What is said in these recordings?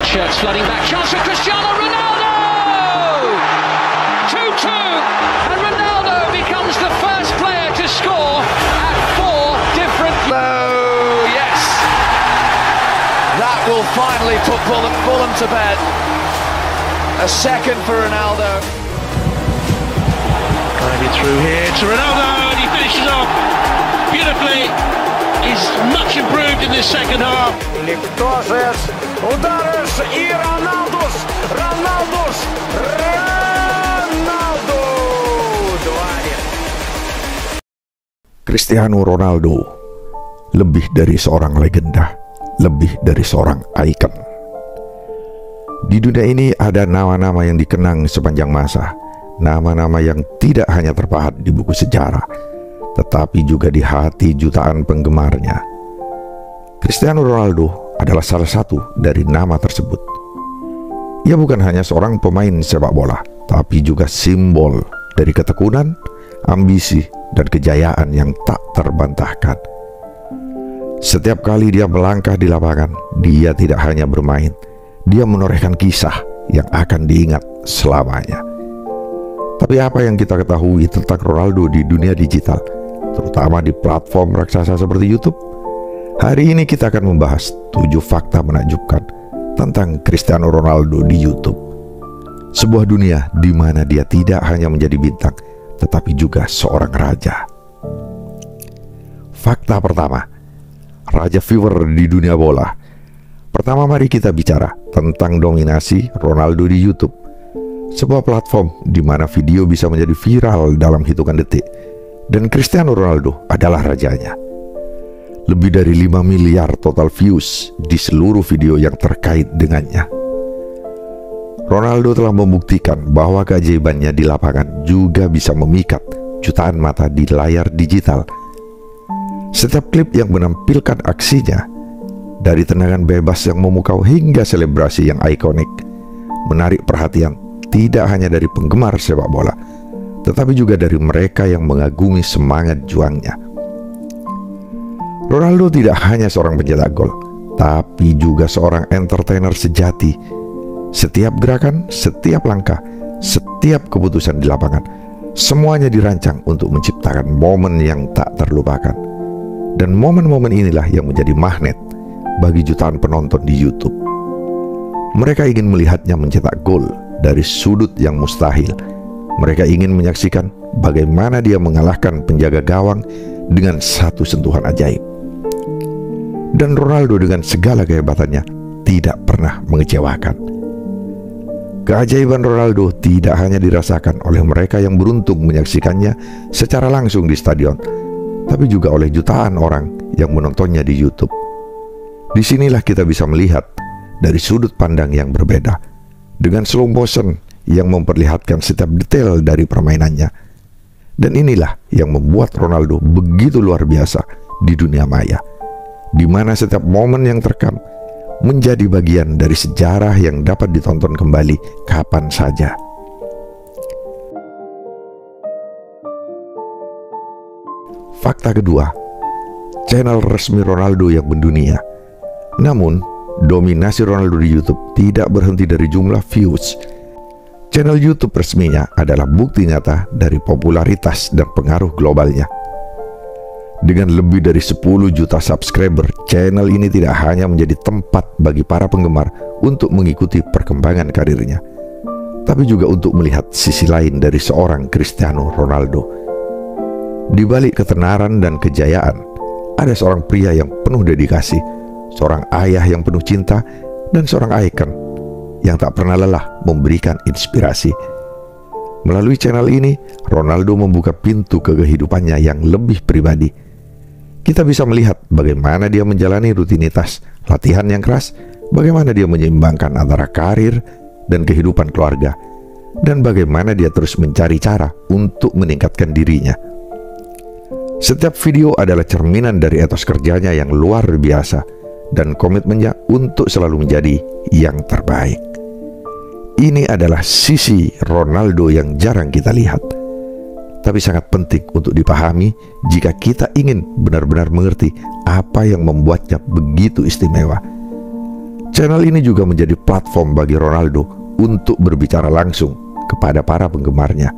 shirts flooding back. Chance for Cristiano Ronaldo! 2-2, and Ronaldo becomes the first player to score at 4 different... Oh, yes! That will finally put Fulham to bed. A second for Ronaldo. Maybe through here to Ronaldo, and he finishes off beautifully. He's much improved in this second half. Liktoses, udaras и Ronaldo! 2-1. Cristiano Ronaldo lebih dari seorang legenda, lebih dari seorang ikon. Di dunia ini ada nama-nama yang dikenang sepanjang masa, nama-nama yang tidak hanya terpahat di buku sejarah, tetapi juga di hati jutaan penggemarnya. Cristiano Ronaldo adalah salah satu dari nama tersebut. Ia bukan hanya seorang pemain sepak bola, tapi juga simbol dari ketekunan, ambisi, dan kejayaan yang tak terbantahkan. Setiap kali dia melangkah di lapangan, dia tidak hanya bermain, dia menorehkan kisah yang akan diingat selamanya. Tapi apa yang kita ketahui tentang Ronaldo di dunia digital, terutama di platform raksasa seperti YouTube? Hari ini kita akan membahas 7 fakta menakjubkan tentang Cristiano Ronaldo di YouTube. Sebuah dunia di mana dia tidak hanya menjadi bintang, tetapi juga seorang raja. Fakta pertama, raja viewer di dunia bola. Pertama, mari kita bicara tentang dominasi Ronaldo di YouTube. Sebuah platform di mana video bisa menjadi viral dalam hitungan detik, dan Cristiano Ronaldo adalah rajanya. Lebih dari 5 miliar total views di seluruh video yang terkait dengannya. Ronaldo telah membuktikan bahwa keajaibannya di lapangan juga bisa memikat jutaan mata di layar digital. Setiap klip yang menampilkan aksinya, dari tendangan bebas yang memukau hingga selebrasi yang ikonik, menarik perhatian tidak hanya dari penggemar sepak bola, tetapi juga dari mereka yang mengagumi semangat juangnya. Ronaldo tidak hanya seorang pencetak gol, tapi juga seorang entertainer sejati. Setiap gerakan, setiap langkah, setiap keputusan di lapangan, semuanya dirancang untuk menciptakan momen yang tak terlupakan. Dan momen-momen inilah yang menjadi magnet bagi jutaan penonton di YouTube. Mereka ingin melihatnya mencetak gol dari sudut yang mustahil. Mereka ingin menyaksikan bagaimana dia mengalahkan penjaga gawang dengan satu sentuhan ajaib. Dan Ronaldo dengan segala kehebatannya tidak pernah mengecewakan. Keajaiban Ronaldo tidak hanya dirasakan oleh mereka yang beruntung menyaksikannya secara langsung di stadion, tapi juga oleh jutaan orang yang menontonnya di YouTube. Disinilah kita bisa melihat dari sudut pandang yang berbeda, dengan slow motion yang memperlihatkan setiap detail dari permainannya. Dan inilah yang membuat Ronaldo begitu luar biasa di dunia maya, di mana setiap momen yang terekam menjadi bagian dari sejarah yang dapat ditonton kembali kapan saja. Fakta kedua, channel resmi Ronaldo yang mendunia. Namun, dominasi Ronaldo di YouTube tidak berhenti dari jumlah views. Channel YouTube resminya adalah bukti nyata dari popularitas dan pengaruh globalnya. Dengan lebih dari 10 juta subscriber, channel ini tidak hanya menjadi tempat bagi para penggemar untuk mengikuti perkembangan karirnya, tapi juga untuk melihat sisi lain dari seorang Cristiano Ronaldo. Di balik ketenaran dan kejayaan, ada seorang pria yang penuh dedikasi, seorang ayah yang penuh cinta, dan seorang ikon yang tak pernah lelah memberikan inspirasi. Melalui channel ini, Ronaldo membuka pintu ke kehidupannya yang lebih pribadi. Kita bisa melihat bagaimana dia menjalani rutinitas latihan yang keras, bagaimana dia menyeimbangkan antara karir dan kehidupan keluarga, dan bagaimana dia terus mencari cara untuk meningkatkan dirinya. Setiap video adalah cerminan dari etos kerjanya yang luar biasa dan komitmennya untuk selalu menjadi yang terbaik. Ini adalah sisi Ronaldo yang jarang kita lihat, tapi sangat penting untuk dipahami jika kita ingin benar-benar mengerti apa yang membuatnya begitu istimewa. Channel ini juga menjadi platform bagi Ronaldo untuk berbicara langsung kepada para penggemarnya.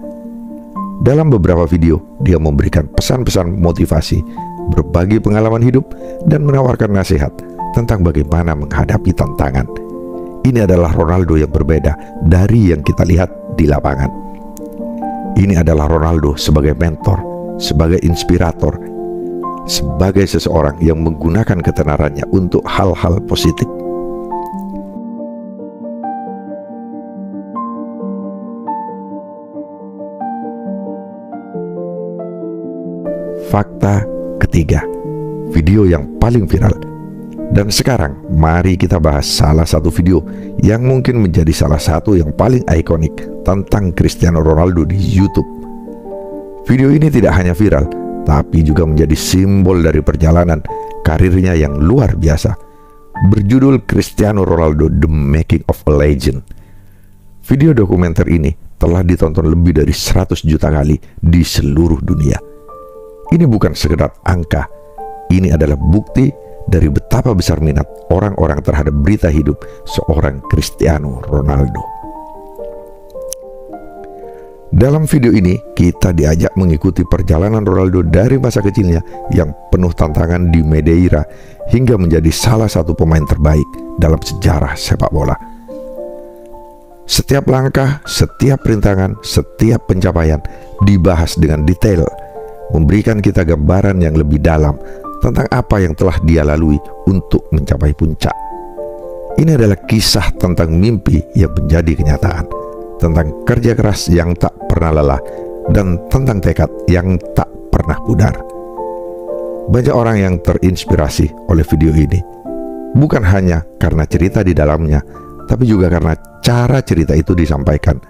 Dalam beberapa video, dia memberikan pesan-pesan motivasi, berbagi pengalaman hidup, dan menawarkan nasihat tentang bagaimana menghadapi tantangan. Ini adalah Ronaldo yang berbeda dari yang kita lihat di lapangan. Ini adalah Ronaldo sebagai mentor, sebagai inspirator, sebagai seseorang yang menggunakan ketenarannya untuk hal-hal positif. Fakta ketiga, video yang paling viral. Dan sekarang mari kita bahas salah satu video yang mungkin menjadi salah satu yang paling ikonik tentang Cristiano Ronaldo di YouTube. Video ini tidak hanya viral, tapi juga menjadi simbol dari perjalanan karirnya yang luar biasa. Berjudul Cristiano Ronaldo The Making of a Legend. Video dokumenter ini telah ditonton lebih dari 100 juta kali di seluruh dunia. Ini bukan sekedar angka, ini adalah bukti dari betapa besar minat orang-orang terhadap berita hidup seorang Cristiano Ronaldo. Dalam video ini, kita diajak mengikuti perjalanan Ronaldo dari masa kecilnya yang penuh tantangan di Madeira hingga menjadi salah satu pemain terbaik dalam sejarah sepak bola. Setiap langkah, setiap rintangan, setiap pencapaian dibahas dengan detail, memberikan kita gambaran yang lebih dalam tentang apa yang telah dia lalui untuk mencapai puncak. Ini adalah kisah tentang mimpi yang menjadi kenyataan, tentang kerja keras yang tak pernah lelah, dan tentang tekad yang tak pernah pudar. Banyak orang yang terinspirasi oleh video ini, bukan hanya karena cerita di dalamnya, tapi juga karena cara cerita itu disampaikan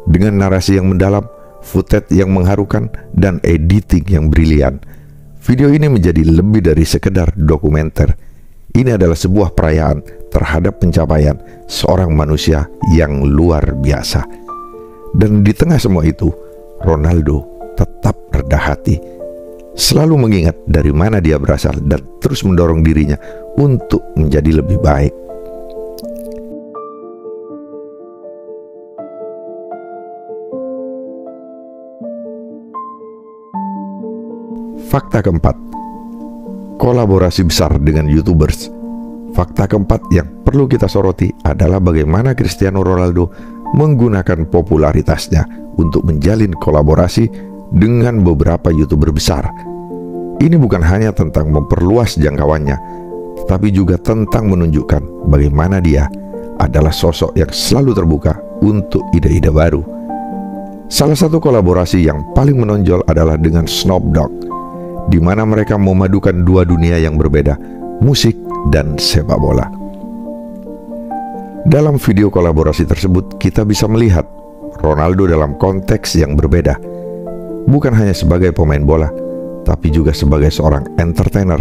dengan narasi yang mendalam, footage yang mengharukan, dan editing yang brilian. Video ini menjadi lebih dari sekedar dokumenter. Ini adalah sebuah perayaan terhadap pencapaian seorang manusia yang luar biasa. Dan di tengah semua itu, Ronaldo tetap rendah hati, selalu mengingat dari mana dia berasal dan terus mendorong dirinya untuk menjadi lebih baik. Fakta keempat, kolaborasi besar dengan YouTubers. Fakta keempat yang perlu kita soroti adalah bagaimana Cristiano Ronaldo menggunakan popularitasnya untuk menjalin kolaborasi dengan beberapa YouTuber besar. Ini bukan hanya tentang memperluas jangkauannya, tetapi juga tentang menunjukkan bagaimana dia adalah sosok yang selalu terbuka untuk ide-ide baru. Salah satu kolaborasi yang paling menonjol adalah dengan Snoop Dogg, di mana mereka memadukan dua dunia yang berbeda, musik dan sepak bola. Dalam video kolaborasi tersebut, kita bisa melihat Ronaldo dalam konteks yang berbeda, bukan hanya sebagai pemain bola, tapi juga sebagai seorang entertainer.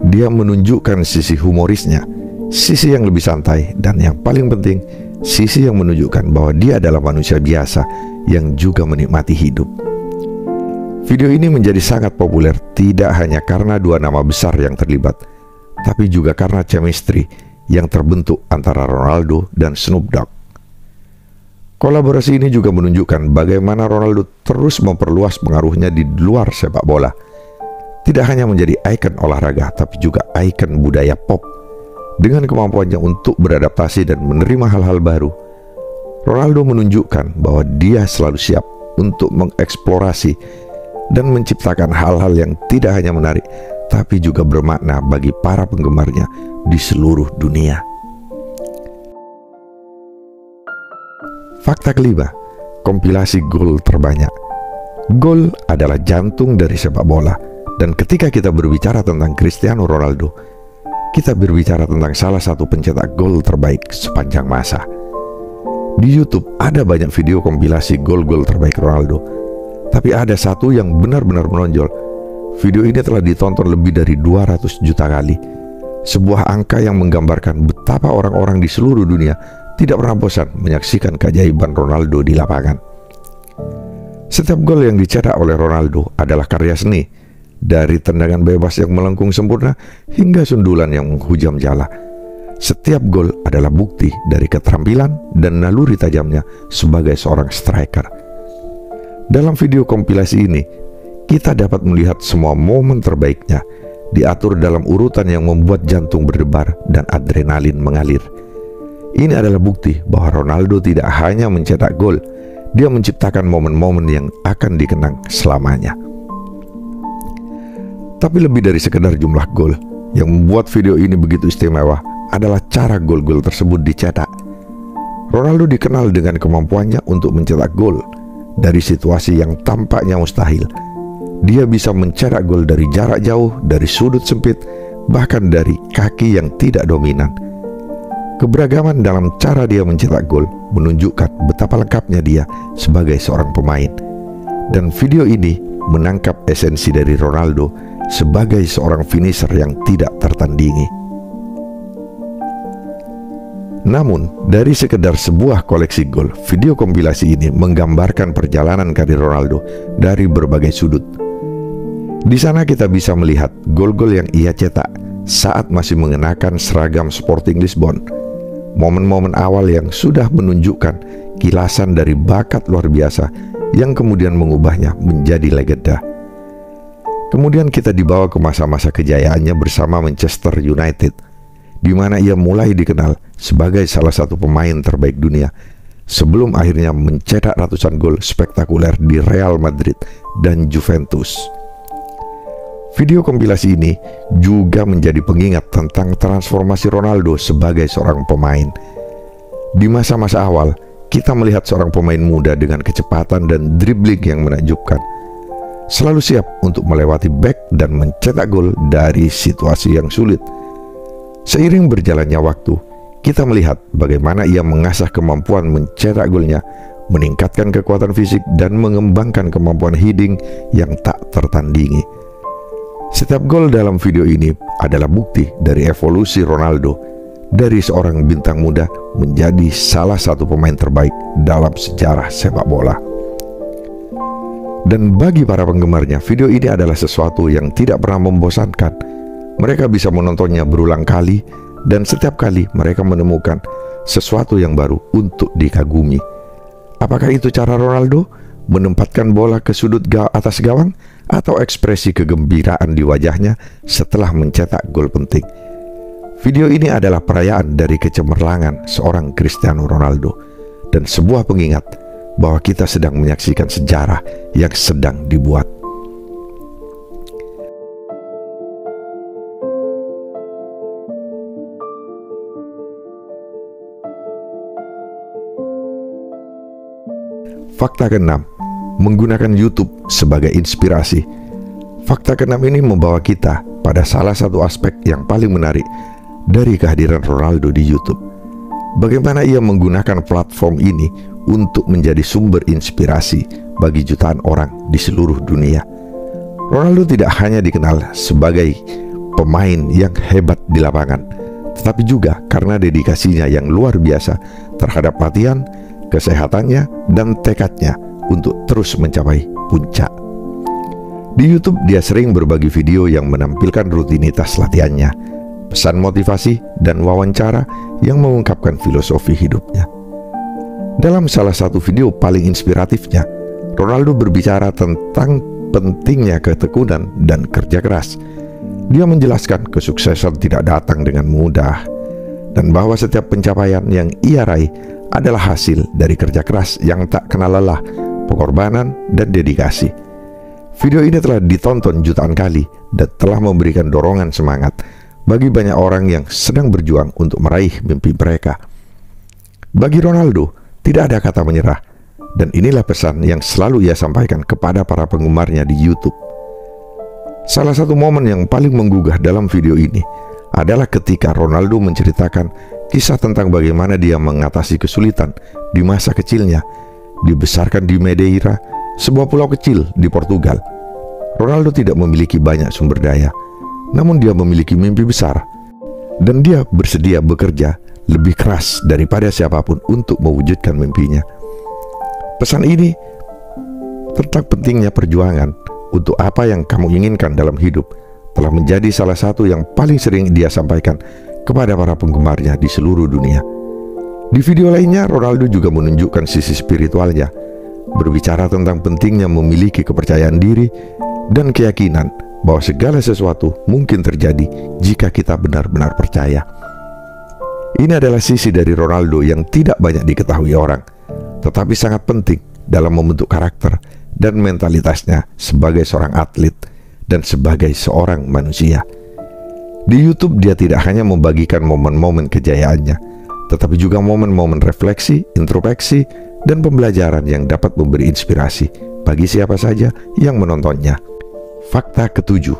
Dia menunjukkan sisi humorisnya, sisi yang lebih santai, dan yang paling penting, sisi yang menunjukkan bahwa dia adalah manusia biasa yang juga menikmati hidup. Video ini menjadi sangat populer tidak hanya karena dua nama besar yang terlibat, tapi juga karena chemistry yang terbentuk antara Ronaldo dan Snoop Dogg. Kolaborasi ini juga menunjukkan bagaimana Ronaldo terus memperluas pengaruhnya di luar sepak bola. Tidak hanya menjadi ikon olahraga, tapi juga ikon budaya pop. Dengan kemampuannya untuk beradaptasi dan menerima hal-hal baru, Ronaldo menunjukkan bahwa dia selalu siap untuk mengeksplorasi dan menciptakan hal-hal yang tidak hanya menarik, tapi juga bermakna bagi para penggemarnya di seluruh dunia. Fakta kelima, kompilasi gol terbanyak. Gol adalah jantung dari sepak bola, dan ketika kita berbicara tentang Cristiano Ronaldo, kita berbicara tentang salah satu pencetak gol terbaik sepanjang masa. Di YouTube ada banyak video kompilasi gol-gol terbaik Ronaldo, tapi ada satu yang benar-benar menonjol. Video ini telah ditonton lebih dari 200 juta kali. Sebuah angka yang menggambarkan betapa orang-orang di seluruh dunia tidak pernah bosan menyaksikan keajaiban Ronaldo di lapangan. Setiap gol yang dicetak oleh Ronaldo adalah karya seni, dari tendangan bebas yang melengkung sempurna hingga sundulan yang menghujam jala. Setiap gol adalah bukti dari keterampilan dan naluri tajamnya sebagai seorang striker. Dalam video kompilasi ini, kita dapat melihat semua momen terbaiknya diatur dalam urutan yang membuat jantung berdebar dan adrenalin mengalir. Ini adalah bukti bahwa Ronaldo tidak hanya mencetak gol, dia menciptakan momen-momen yang akan dikenang selamanya. Tapi lebih dari sekedar jumlah gol, yang membuat video ini begitu istimewa adalah cara gol-gol tersebut dicetak. Ronaldo dikenal dengan kemampuannya untuk mencetak gol dari situasi yang tampaknya mustahil. Dia bisa mencetak gol dari jarak jauh, dari sudut sempit, bahkan dari kaki yang tidak dominan. Keberagaman dalam cara dia mencetak gol menunjukkan betapa lengkapnya dia sebagai seorang pemain. Dan video ini menangkap esensi dari Ronaldo sebagai seorang finisher yang tidak tertandingi. Namun, dari sekedar sebuah koleksi gol, video kompilasi ini menggambarkan perjalanan karir Ronaldo dari berbagai sudut. Di sana kita bisa melihat gol-gol yang ia cetak saat masih mengenakan seragam Sporting Lisbon. Momen-momen awal yang sudah menunjukkan kilasan dari bakat luar biasa yang kemudian mengubahnya menjadi legenda. Kemudian kita dibawa ke masa-masa kejayaannya bersama Manchester United, di mana ia mulai dikenal sebagai salah satu pemain terbaik dunia sebelum akhirnya mencetak ratusan gol spektakuler di Real Madrid dan Juventus. Video kompilasi ini juga menjadi pengingat tentang transformasi Ronaldo sebagai seorang pemain. Di masa-masa awal, kita melihat seorang pemain muda dengan kecepatan dan dribbling yang menakjubkan, selalu siap untuk melewati bek dan mencetak gol dari situasi yang sulit. Seiring berjalannya waktu, kita melihat bagaimana ia mengasah kemampuan mencetak golnya, meningkatkan kekuatan fisik, dan mengembangkan kemampuan heading yang tak tertandingi. Setiap gol dalam video ini adalah bukti dari evolusi Ronaldo dari seorang bintang muda menjadi salah satu pemain terbaik dalam sejarah sepak bola. Dan bagi para penggemarnya, video ini adalah sesuatu yang tidak pernah membosankan. Mereka bisa menontonnya berulang kali, dan setiap kali mereka menemukan sesuatu yang baru untuk dikagumi. Apakah itu cara Ronaldo menempatkan bola ke sudut atas gawang, atau ekspresi kegembiraan di wajahnya setelah mencetak gol penting? Video ini adalah perayaan dari kecemerlangan seorang Cristiano Ronaldo dan sebuah pengingat bahwa kita sedang menyaksikan sejarah yang sedang dibuat. Fakta ke-6, menggunakan YouTube sebagai inspirasi. Fakta ke-6 ini membawa kita pada salah satu aspek yang paling menarik dari kehadiran Ronaldo di YouTube. Bagaimana ia menggunakan platform ini untuk menjadi sumber inspirasi bagi jutaan orang di seluruh dunia. Ronaldo tidak hanya dikenal sebagai pemain yang hebat di lapangan, tetapi juga karena dedikasinya yang luar biasa terhadap latihan, kesehatannya, dan tekadnya untuk terus mencapai puncak. Di YouTube, dia sering berbagi video yang menampilkan rutinitas latihannya, pesan motivasi, dan wawancara yang mengungkapkan filosofi hidupnya. Dalam salah satu video paling inspiratifnya, Ronaldo berbicara tentang pentingnya ketekunan dan kerja keras. Dia menjelaskan kesuksesan tidak datang dengan mudah, dan bahwa setiap pencapaian yang ia raih adalah hasil dari kerja keras yang tak kenal lelah, pengorbanan, dan dedikasi. Video ini telah ditonton jutaan kali dan telah memberikan dorongan semangat bagi banyak orang yang sedang berjuang untuk meraih mimpi mereka. Bagi Ronaldo, tidak ada kata menyerah, dan inilah pesan yang selalu ia sampaikan kepada para penggemarnya di YouTube. Salah satu momen yang paling menggugah dalam video ini adalah ketika Ronaldo menceritakan kisah tentang bagaimana dia mengatasi kesulitan di masa kecilnya. Dibesarkan di Madeira, sebuah pulau kecil di Portugal. Ronaldo tidak memiliki banyak sumber daya, namun dia memiliki mimpi besar, dan dia bersedia bekerja lebih keras daripada siapapun untuk mewujudkan mimpinya. Pesan ini tentang pentingnya perjuangan untuk apa yang kamu inginkan dalam hidup telah menjadi salah satu yang paling sering dia sampaikan kepada para penggemarnya di seluruh dunia. Di video lainnya, Ronaldo juga menunjukkan sisi spiritualnya, berbicara tentang pentingnya memiliki kepercayaan diri dan keyakinan bahwa segala sesuatu mungkin terjadi jika kita benar-benar percaya. Ini adalah sisi dari Ronaldo yang tidak banyak diketahui orang, tetapi sangat penting dalam membentuk karakter dan mentalitasnya sebagai seorang atlet dan sebagai seorang manusia. Di YouTube dia tidak hanya membagikan momen-momen kejayaannya, tetapi juga momen-momen refleksi, introspeksi, dan pembelajaran yang dapat memberi inspirasi bagi siapa saja yang menontonnya. Fakta ketujuh,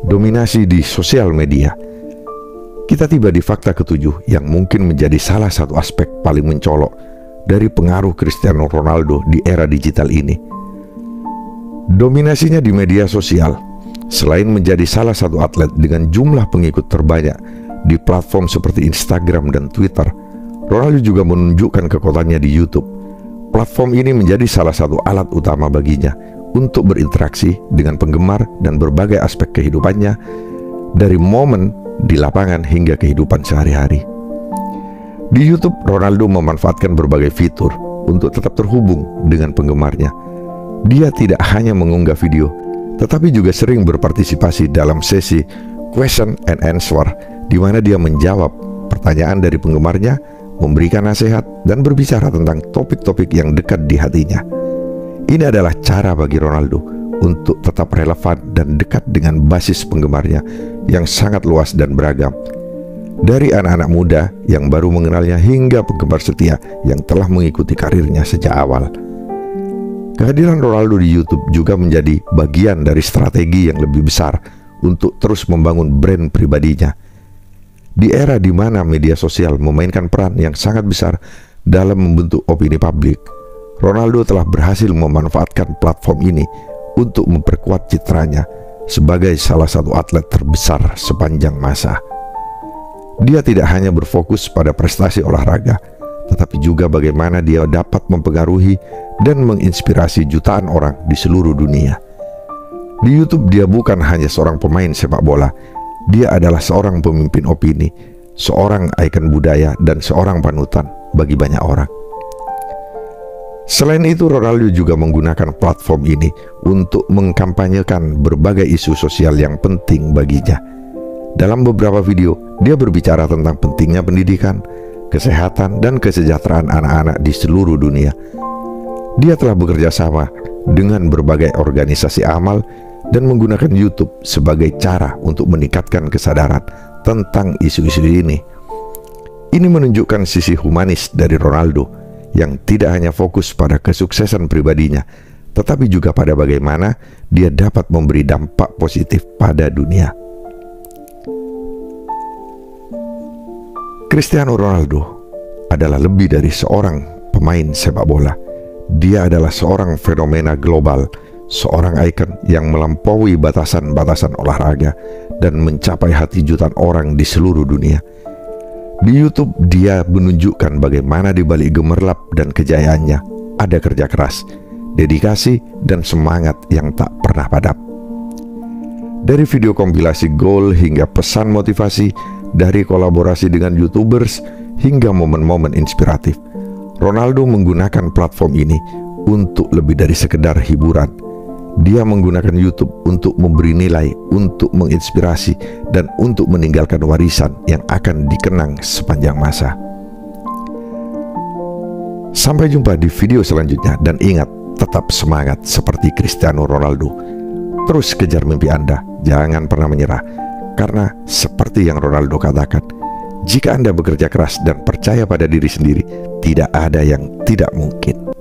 dominasi di sosial media. Kita tiba di fakta ketujuh yang mungkin menjadi salah satu aspek paling mencolok dari pengaruh Cristiano Ronaldo di era digital ini. Dominasinya di media sosial, selain menjadi salah satu atlet dengan jumlah pengikut terbanyak di platform seperti Instagram dan Twitter, Ronaldo juga menunjukkan kekuatannya di YouTube. Platform ini menjadi salah satu alat utama baginya untuk berinteraksi dengan penggemar dan berbagai aspek kehidupannya, dari momen di lapangan hingga kehidupan sehari-hari. Di YouTube, Ronaldo memanfaatkan berbagai fitur untuk tetap terhubung dengan penggemarnya. Dia tidak hanya mengunggah video, tetapi juga sering berpartisipasi dalam sesi question and answer, di mana dia menjawab pertanyaan dari penggemarnya, memberikan nasihat, dan berbicara tentang topik-topik yang dekat di hatinya. Ini adalah cara bagi Ronaldo untuk tetap relevan dan dekat dengan basis penggemarnya yang sangat luas dan beragam. Dari anak-anak muda yang baru mengenalnya hingga penggemar setia yang telah mengikuti karirnya sejak awal. Kehadiran Ronaldo di YouTube juga menjadi bagian dari strategi yang lebih besar untuk terus membangun brand pribadinya. Di era di mana media sosial memainkan peran yang sangat besar dalam membentuk opini publik, Ronaldo telah berhasil memanfaatkan platform ini untuk memperkuat citranya sebagai salah satu atlet terbesar sepanjang masa. Dia tidak hanya berfokus pada prestasi olahraga, tetapi juga bagaimana dia dapat mempengaruhi dan menginspirasi jutaan orang di seluruh dunia. Di YouTube dia bukan hanya seorang pemain sepak bola, dia adalah seorang pemimpin opini, seorang ikon budaya, dan seorang panutan bagi banyak orang. Selain itu, Ronaldo juga menggunakan platform ini untuk mengkampanyekan berbagai isu sosial yang penting baginya. Dalam beberapa video, dia berbicara tentang pentingnya pendidikan, kesehatan, dan kesejahteraan anak-anak di seluruh dunia. Dia telah bekerja sama dengan berbagai organisasi amal dan menggunakan YouTube sebagai cara untuk meningkatkan kesadaran tentang isu-isu ini. Ini menunjukkan sisi humanis dari Ronaldo yang tidak hanya fokus pada kesuksesan pribadinya, tetapi juga pada bagaimana dia dapat memberi dampak positif pada dunia. Cristiano Ronaldo adalah lebih dari seorang pemain sepak bola. Dia adalah seorang fenomena global, seorang ikon yang melampaui batasan-batasan olahraga dan mencapai hati jutaan orang di seluruh dunia. Di YouTube, dia menunjukkan bagaimana di balik gemerlap dan kejayaannya ada kerja keras, dedikasi, dan semangat yang tak pernah padam. Dari video kompilasi gol hingga pesan motivasi, dari kolaborasi dengan YouTubers hingga momen-momen inspiratif, Ronaldo menggunakan platform ini untuk lebih dari sekedar hiburan. Dia menggunakan YouTube untuk memberi nilai, untuk menginspirasi, dan untuk meninggalkan warisan yang akan dikenang sepanjang masa. Sampai jumpa di video selanjutnya, dan ingat, tetap semangat seperti Cristiano Ronaldo. Terus kejar mimpi Anda, jangan pernah menyerah. Karena seperti yang Ronaldo katakan, jika Anda bekerja keras dan percaya pada diri sendiri, tidak ada yang tidak mungkin.